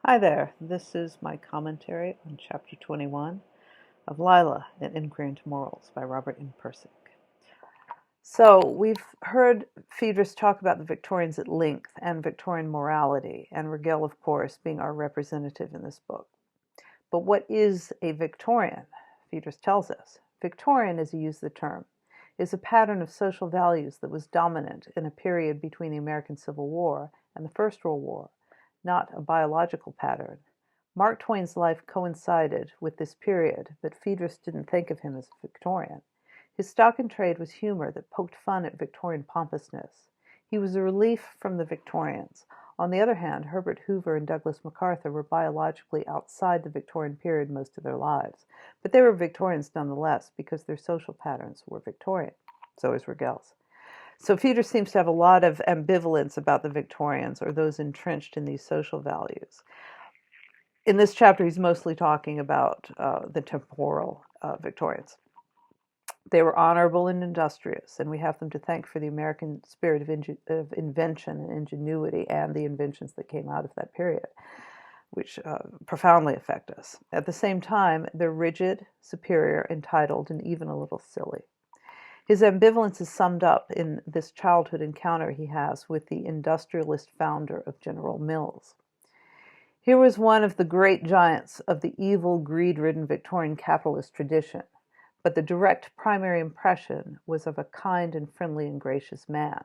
Hi there, this is my commentary on Chapter 21 of Lila, An Inquiry into Morals by Robert M. Pirsig. So, we've heard Phaedrus talk about the Victorians at length and Victorian morality, and Rigel, of course, being our representative in this book. But what is a Victorian? Phaedrus tells us. Victorian, as he used the term, is a pattern of social values that was dominant in a period between the American Civil War and the First World War, not a biological pattern. Mark Twain's life coincided with this period, but Phaedrus didn't think of him as a Victorian. His stock in trade was humor that poked fun at Victorian pompousness. He was a relief from the Victorians. On the other hand, Herbert Hoover and Douglas MacArthur were biologically outside the Victorian period most of their lives, but they were Victorians nonetheless because their social patterns were Victorian. So is Rigel's. So Phaedrus seems to have a lot of ambivalence about the Victorians or those entrenched in these social values. In this chapter, he's mostly talking about the temporal Victorians. They were honorable and industrious, and we have them to thank for the American spirit of invention and ingenuity and the inventions that came out of that period, which profoundly affect us. At the same time, they're rigid, superior, entitled, and even a little silly. His ambivalence is summed up in this childhood encounter he has with the industrialist founder of General Mills. Here was one of the great giants of the evil, greed-ridden Victorian capitalist tradition, but the direct primary impression was of a kind and friendly and gracious man.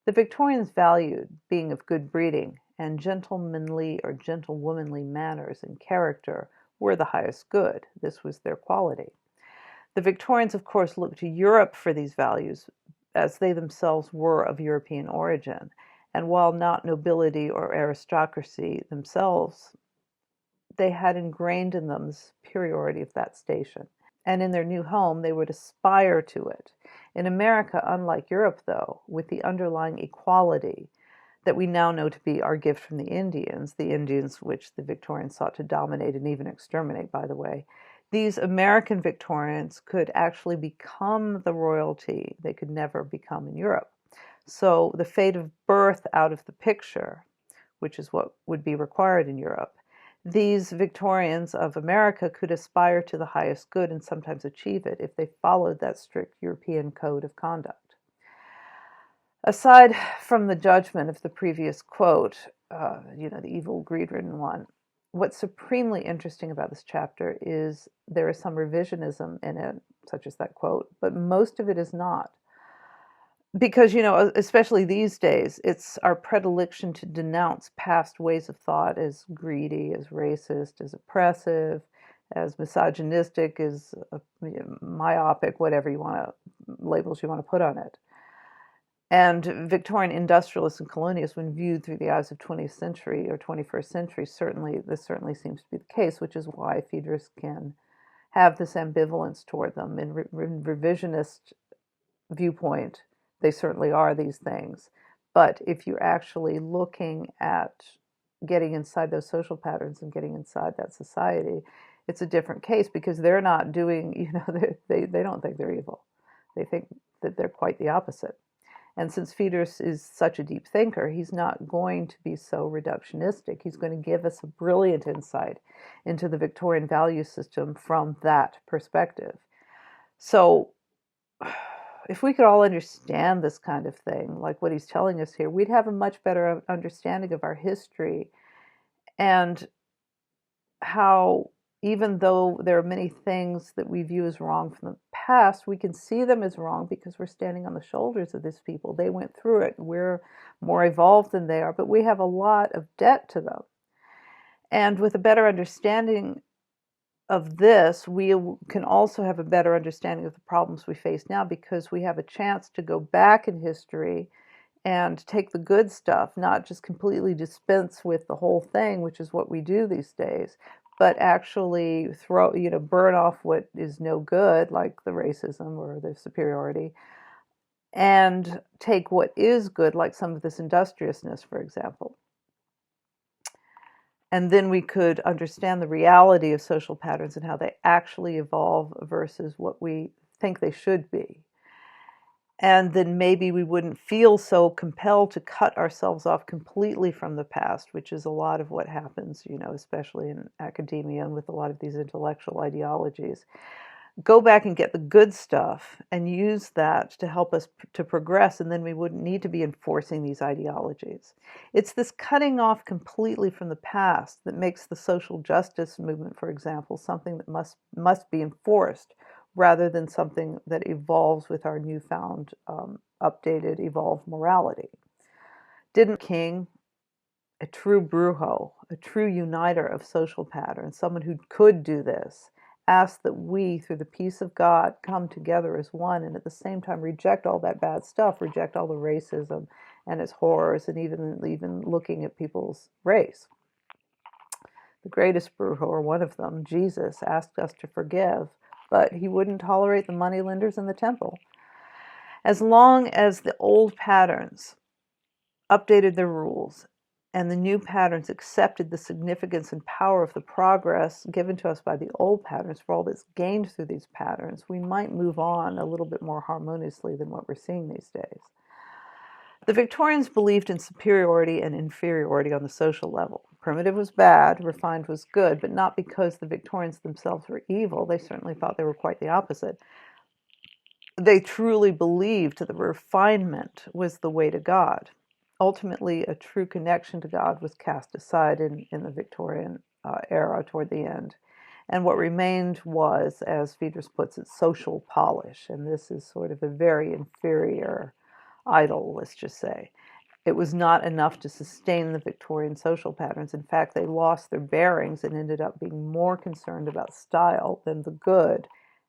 The Victorians valued being of good breeding, and gentlemanly or gentlewomanly manners and character were the highest good. This was their quality. The Victorians, of course, looked to Europe for these values, as they themselves were of European origin, and while not nobility or aristocracy themselves, they had ingrained in them the superiority of that station. And in their new home, they would aspire to it. In America, unlike Europe, though, with the underlying equality that we now know to be our gift from the Indians which the Victorians sought to dominate and even exterminate, by the way, these American Victorians could actually become the royalty they could never become in Europe. So the fate of birth out of the picture, which is what would be required in Europe, these Victorians of America could aspire to the highest good and sometimes achieve it if they followed that strict European code of conduct. Aside from the judgment of the previous quote, the evil, greed-ridden one, what's supremely interesting about this chapter is there is some revisionism in it, such as that quote, but most of it is not. Because, especially these days, it's our predilection to denounce past ways of thought as greedy, as racist, as oppressive, as misogynistic, as myopic, whatever labels you want to put on it. And Victorian industrialists and colonialists, when viewed through the eyes of 20th century or 21st century, this certainly seems to be the case, which is why Phaedrus can have this ambivalence toward them. In revisionist viewpoint, they certainly are these things. But if you're actually looking at getting inside those social patterns and getting inside that society, it's a different case because they're not doing, they don't think they're evil. They think that they're quite the opposite. And since Phaedrus is such a deep thinker, he's not going to be so reductionistic. He's going to give us a brilliant insight into the Victorian value system from that perspective. So if we could all understand this kind of thing, like what he's telling us here, we'd have a much better understanding of our history and how, even though there are many things that we view as wrong from the past, we can see them as wrong because we're standing on the shoulders of these people. They went through it. We're more evolved than they are, but we have a lot of debt to them. And with a better understanding of this, we can also have a better understanding of the problems we face now because we have a chance to go back in history and take the good stuff, not just completely dispense with the whole thing, which is what we do these days, but actually burn off what is no good, like the racism or the superiority, and take what is good, like some of this industriousness, for example. And then we could understand the reality of social patterns and how they actually evolve versus what we think they should be. And then maybe we wouldn't feel so compelled to cut ourselves off completely from the past, which is a lot of what happens, especially in academia and with a lot of these intellectual ideologies. Go back and get the good stuff and use that to help us to progress, and then we wouldn't need to be enforcing these ideologies. It's this cutting off completely from the past that makes the social justice movement, for example, something that must be enforced rather than something that evolves with our newfound, updated, evolved morality. Didn't King, a true brujo, a true uniter of social patterns, someone who could do this, ask that we, through the peace of God, come together as one and at the same time reject all that bad stuff, reject all the racism and its horrors, and even looking at people's race. The greatest brujo, or one of them, Jesus, asked us to forgive, but he wouldn't tolerate the moneylenders in the temple. As long as the old patterns updated their rules and the new patterns accepted the significance and power of the progress given to us by the old patterns, for all that's gained through these patterns, we might move on a little bit more harmoniously than what we're seeing these days. The Victorians believed in superiority and inferiority on the social level. Primitive was bad, refined was good, but not because the Victorians themselves were evil. They certainly thought they were quite the opposite. They truly believed that refinement was the way to God. Ultimately, a true connection to God was cast aside in the Victorian era toward the end. And what remained was, as Phaedrus puts it, social polish. And this is sort of a very inferior idol, let's just say. It was not enough to sustain the Victorian social patterns. In fact, they lost their bearings and ended up being more concerned about style than the good.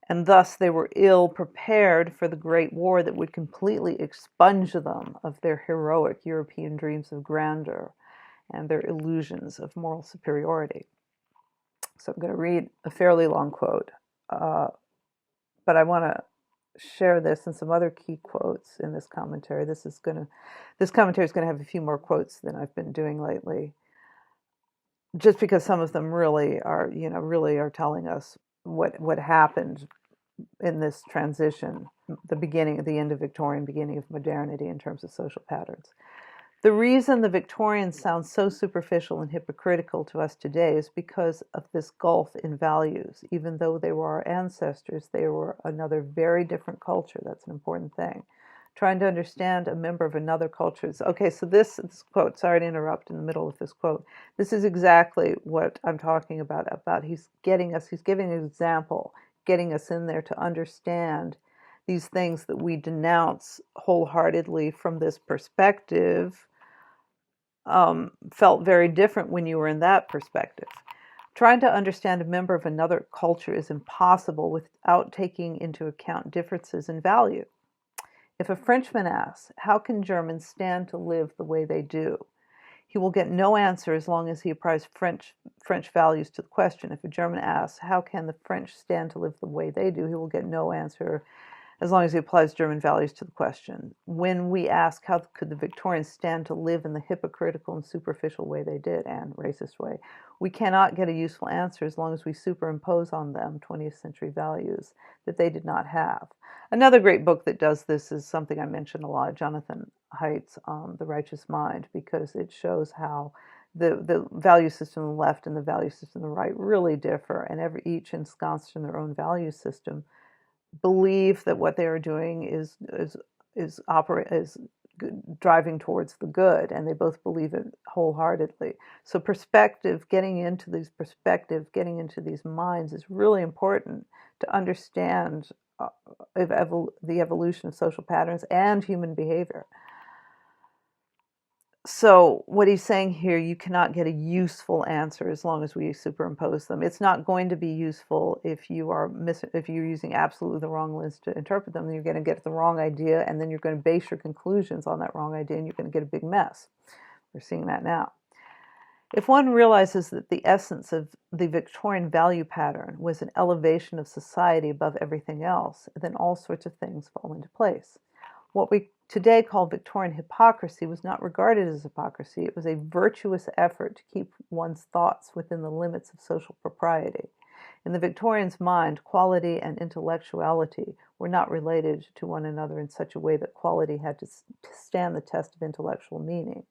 And thus they were ill prepared for the Great War that would completely expunge them of their heroic European dreams of grandeur and their illusions of moral superiority. So I'm going to read a fairly long quote, but I want to share this and some other key quotes in this commentary. This commentary is going to have a few more quotes than I've been doing lately, just because some of them really are telling us what happened in this transition, the end of Victorian, beginning of modernity in terms of social patterns. The reason the Victorians sound so superficial and hypocritical to us today is because of this gulf in values. Even though they were our ancestors, they were another very different culture. That's an important thing. Trying to understand a member of another culture. Okay, so this quote, sorry to interrupt in the middle of this quote. This is exactly what I'm talking about. He's giving an example, getting us in there to understand these things that we denounce wholeheartedly from this perspective. Felt very different when you were in that perspective. Trying to understand a member of another culture is impossible without taking into account differences in value. If a Frenchman asks, how can Germans stand to live the way they do? He will get no answer as long as he applies French values to the question. If a German asks, how can the French stand to live the way they do? He will get no answer as long as he applies German values to the question. When we ask how could the Victorians stand to live in the hypocritical and superficial way they did, and racist way, we cannot get a useful answer as long as we superimpose on them 20th century values that they did not have. Another great book that does this is something I mentioned a lot, Jonathan Haidt's The Righteous Mind, because it shows how the value system on the left and the value system on the right really differ, and each ensconced in their own value system believe that what they are doing is driving towards the good, and they both believe it wholeheartedly. So getting into these minds is really important to understand the evolution of social patterns and human behavior. So what he's saying here, you cannot get a useful answer as long as we superimpose them. It's not going to be useful if you're using absolutely the wrong lens to interpret them. Then you're going to get the wrong idea, and then you're going to base your conclusions on that wrong idea, and you're going to get a big mess. We're seeing that now. If one realizes that the essence of the Victorian value pattern was an elevation of society above everything else, then all sorts of things fall into place. What we today call Victorian hypocrisy was not regarded as hypocrisy. It was a virtuous effort to keep one's thoughts within the limits of social propriety. In the Victorians' mind, quality and intellectuality were not related to one another in such a way that quality had to stand the test of intellectual meaning.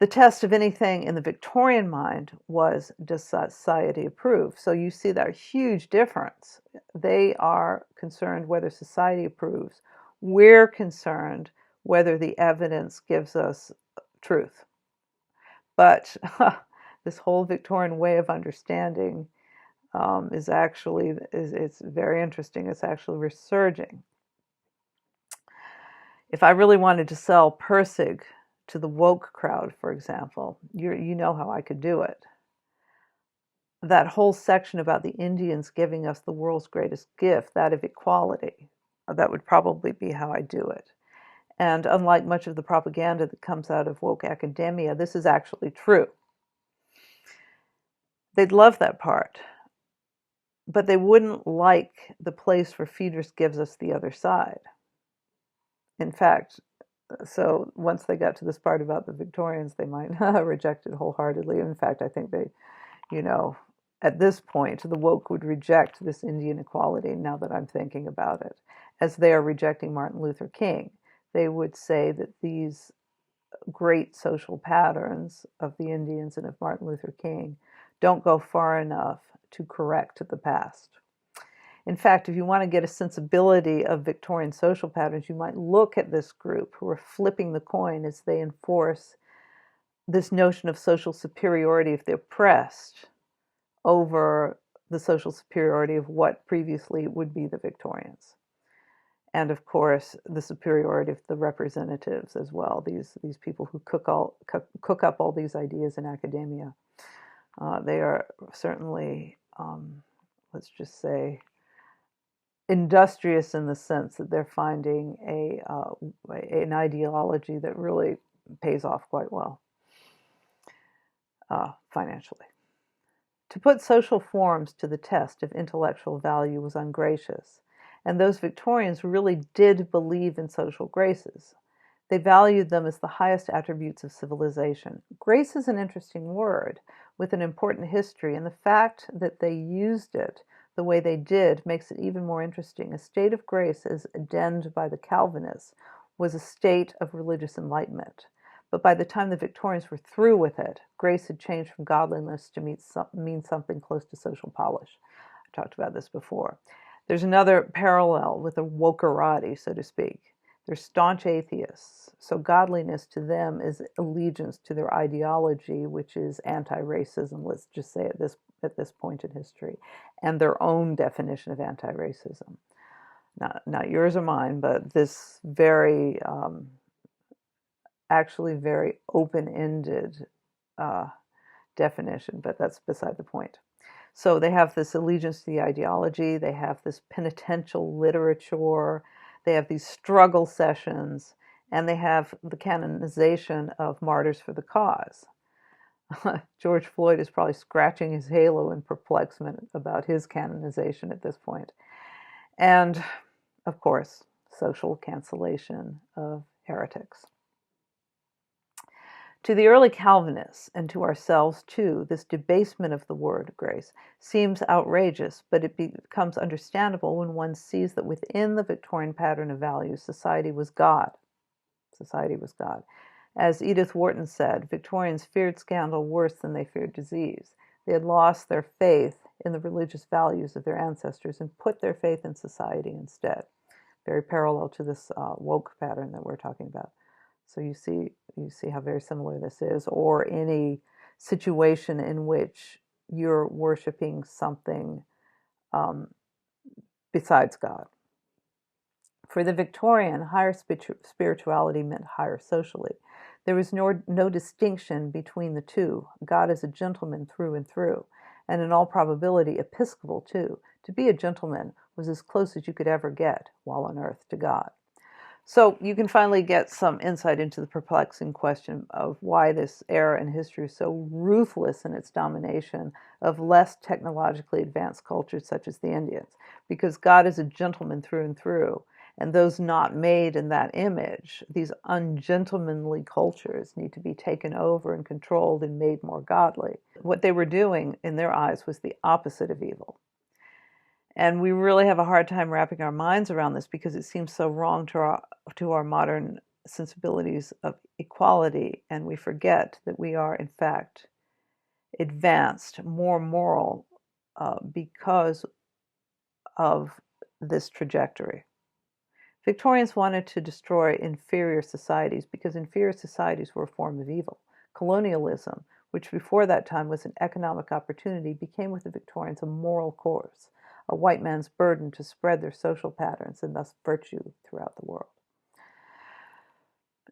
The test of anything in the Victorian mind was, does society approve? So you see that huge difference. They are concerned whether society approves. We're concerned whether the evidence gives us truth. But this whole Victorian way of understanding is actually, it's very interesting. It's actually resurging. If I really wanted to sell Pirsig to the woke crowd, for example, you know how I could do it. That whole section about the Indians giving us the world's greatest gift, that of equality, that would probably be how I do it. And unlike much of the propaganda that comes out of woke academia, this is actually true. They'd love that part, but they wouldn't like the place where Phaedrus gives us the other side. In fact, so once they got to this part about the Victorians, they might reject it wholeheartedly. In fact, I think they, at this point, the woke would reject this Indian equality, now that I'm thinking about it, as they are rejecting Martin Luther King. They would say that these great social patterns of the Indians and of Martin Luther King don't go far enough to correct the past. In fact, if you want to get a sensibility of Victorian social patterns, you might look at this group who are flipping the coin as they enforce this notion of social superiority of the oppressed over the social superiority of what previously would be the Victorians. And of course, the superiority of the representatives as well, these people who cook up all these ideas in academia. They are certainly, let's just say, industrious in the sense that they're finding an ideology that really pays off quite well financially. To put social forms to the test of intellectual value was ungracious, and those Victorians really did believe in social graces. They valued them as the highest attributes of civilization. Grace is an interesting word with an important history, and the fact that they used it the way they did makes it even more interesting. A state of grace, as denned by the Calvinists, was a state of religious enlightenment. But by the time the Victorians were through with it, grace had changed from godliness to mean something close to social polish. I talked about this before. There's another parallel with the wokerati, so to speak. They're staunch atheists, so godliness to them is allegiance to their ideology, which is anti-racism, let's just say at this point in history, and their own definition of anti-racism. Not yours or mine, but this very, actually very open-ended definition, but that's beside the point. So they have this allegiance to the ideology, they have this penitential literature, they have these struggle sessions, and they have the canonization of martyrs for the cause. George Floyd is probably scratching his halo in perplexement about his canonization at this point. And, of course, social cancellation of heretics. To the early Calvinists, and to ourselves too, this debasement of the word grace seems outrageous, but it becomes understandable when one sees that within the Victorian pattern of values, society was God. Society was God. As Edith Wharton said, Victorians feared scandal worse than they feared disease. They had lost their faith in the religious values of their ancestors and put their faith in society instead. Very parallel to this woke pattern that we're talking about. So you see how very similar this is, or any situation in which you're worshiping something besides God. For the Victorian, higher spirituality meant higher socially. There was no distinction between the two. God is a gentleman through and through, and in all probability Episcopal too. To be a gentleman was as close as you could ever get while on earth to God. So you can finally get some insight into the perplexing question of why this era in history is so ruthless in its domination of less technologically advanced cultures such as the Indians. Because God is a gentleman through and through, And those not made in that image, these ungentlemanly cultures, need to be taken over and controlled and made more godly. What they were doing in their eyes was the opposite of evil. And we really have a hard time wrapping our minds around this because it seems so wrong to our modern sensibilities of equality, and we forget that we are, in fact, advanced, more moral because of this trajectory. Victorians wanted to destroy inferior societies because inferior societies were a form of evil. Colonialism, which before that time was an economic opportunity, became with the Victorians a moral course, a white man's burden to spread their social patterns and thus virtue throughout the world.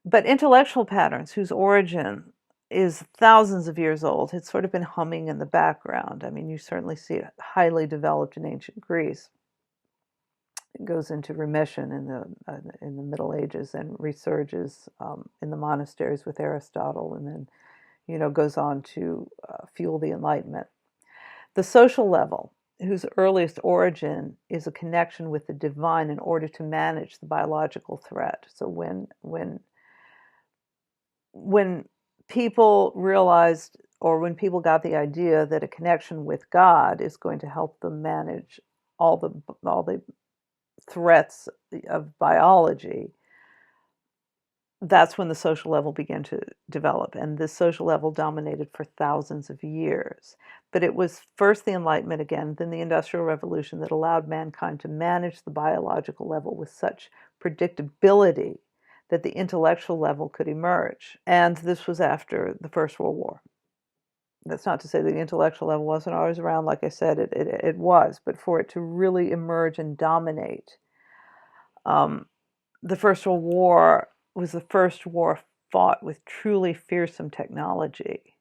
But intellectual patterns, whose origin is thousands of years old, had sort of been humming in the background. I mean, you certainly see it highly developed in ancient Greece. It goes into remission in the Middle Ages and resurges in the monasteries with Aristotle, and then goes on to fuel the Enlightenment. The social level, whose earliest origin is a connection with the divine in order to manage the biological threat. So when people realized, or when people got the idea that a connection with God is going to help them manage all the threats of biology, that's when the social level began to develop. And this social level dominated for thousands of years. But it was first the Enlightenment again, then the Industrial Revolution, that allowed mankind to manage the biological level with such predictability that the intellectual level could emerge. And this was after the First World War. That's not to say that the intellectual level wasn't always around. Like I said, it was. But for it to really emerge and dominate, the First World War was the first war fought with truly fearsome technology.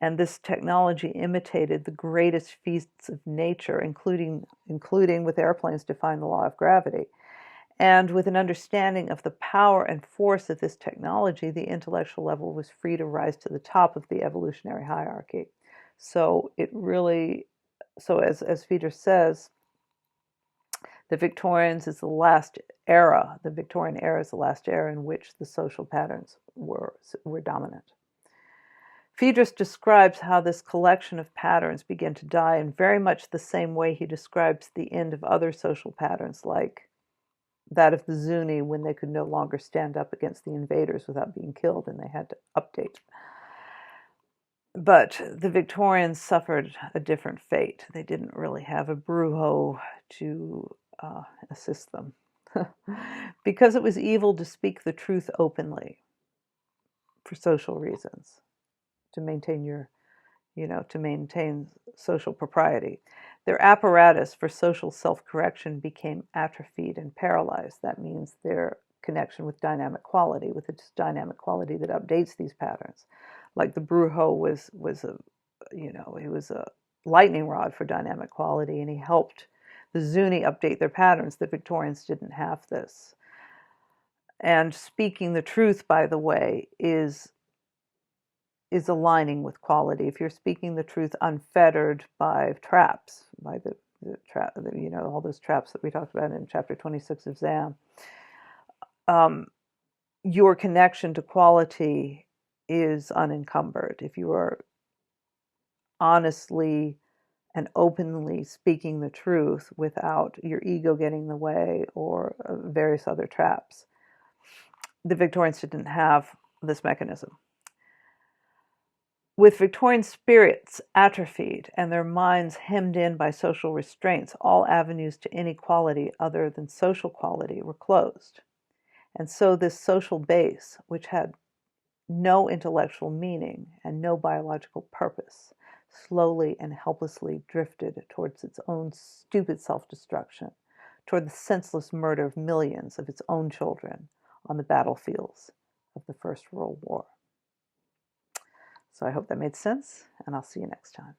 And this technology imitated the greatest feats of nature, including with airplanes defying the law of gravity. And with an understanding of the power and force of this technology, the intellectual level was free to rise to the top of the evolutionary hierarchy. So as Feeder says, the Victorian era is the last era in which the social patterns were dominant. Phaedrus describes how this collection of patterns began to die in very much the same way he describes the end of other social patterns, like that of the Zuni, when they could no longer stand up against the invaders without being killed and they had to update. But the Victorians suffered a different fate. They didn't really have a brujo to assist them. Because it was evil to speak the truth openly for social reasons, to maintain social propriety. Their apparatus for social self-correction became atrophied and paralyzed. That means their connection with dynamic quality, with its dynamic quality that updates these patterns. Like the brujo he was a lightning rod for dynamic quality, and he helped the Zuni update their patterns. The Victorians didn't have this. And speaking the truth, by the way, is aligning with quality. If you're speaking the truth unfettered by traps, by all those traps that we talked about in chapter 26 of Zam, your connection to quality is unencumbered. If you are honestly and openly speaking the truth without your ego getting in the way or various other traps. The Victorians didn't have this mechanism. With Victorian spirits atrophied and their minds hemmed in by social restraints, all avenues to inequality other than social quality were closed. And so this social base, which had no intellectual meaning and no biological purpose, slowly and helplessly drifted towards its own stupid self-destruction, toward the senseless murder of millions of its own children on the battlefields of the First World War. So I hope that made sense, and I'll see you next time.